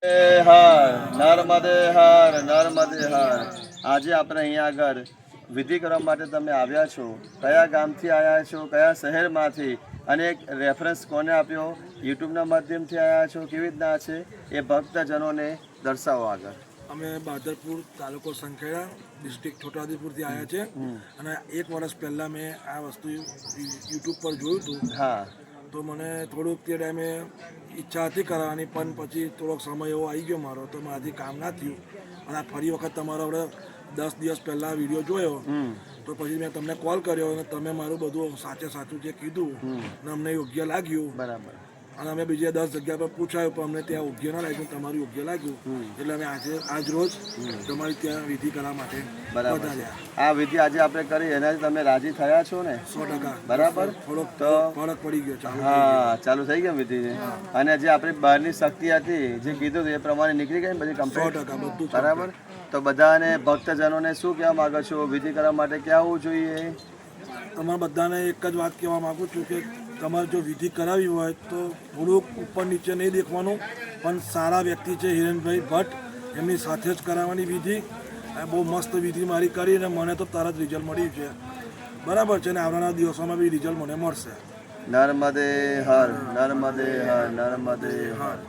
નર્મદે હર નર્મદે હર. આજે આપણે અહીંયા આગળ વિધિ કરવા માટે તમે આવ્યા છો. કયા ગામથી આવ્યા છો, કયા શહેરમાંથી, અને એક રેફરન્સ કોને આપ્યો, યુટ્યુબના માધ્યમથી આવ્યા છો, કેવી રીતના છે એ ભક્તજનોને દર્શાવો આગળ. અમે બાદરપુર તાલુકો સંખેડા ડિસ્ટ્રિક્ટ છોટાઉદેપુરથી આવ્યા છે અને 1 વર્ષ પહેલાં મેં આ વસ્તુ યુટ્યુબ પર જોયું હતું. હા, તો મને થોડુંક તે ટાઈમે ઈચ્છા હતી કરવાની, પણ પછી થોડોક સમય એવો આવી ગયો મારો, તો મારાથી કામ ના થયું. અને આ ફરી વખત તમારો આપણે 10 દિવસ પહેલાં વિડીયો જોયો, તો પછી મેં તમને કોલ કર્યો અને તમે મારું બધું સાચું જે કીધું ને અમને યોગ્ય લાગ્યું. બરાબર. અને અમે બીજે 10 જગ્યા પર પૂછાયું પણ અમને ત્યાં યોગ્ય ના લાગ્યું, તમારું યોગ્ય લાગ્યું, એટલે અમે આજ રોજ તમારી ત્યાં વિધિ કરવા માટે પધાર્યા. આ વિધિ આજે આપણે કરી એનાથી તમે રાજી થયા છો ને? 100%. બરાબર. થોડોક તો ફરક પડી ગયો. હા, ચાલુ થઈ ગયો વિધિ. અને જે આપણી બહારની શક્તિ હતી, જે કીધું એ પ્રમાણે નીકળી ગઈ બધી કમ્પ્લીટ. 100% બધું બરાબર. તો બધાને ભક્તજનોને શું કહેવા માંગો છો, વિધિ કરવા માટે ક્યાં આવવું જોઈએ? તમારા બધાને એક જ વાત કહેવા માગું છું કે તમારે જો વિધિ કરાવી હોય તો થોડુંક ઉપર નીચે નહીં દેખવાનું, પણ સારા વ્યક્તિ છે હિરેનભાઈ ભટ્ટ, એમની સાથે જ કરાવવાની વિધિ. બહુ મસ્ત વિધિ મારી કરી અને મને તો તરત રિઝલ્ટ મળ્યું છે. બરાબર છે ને? આવનારા દિવસોમાં બી રિઝલ્ટ મને મળશે. નર્મદે હર નર્મદે હર નર્મદે હર.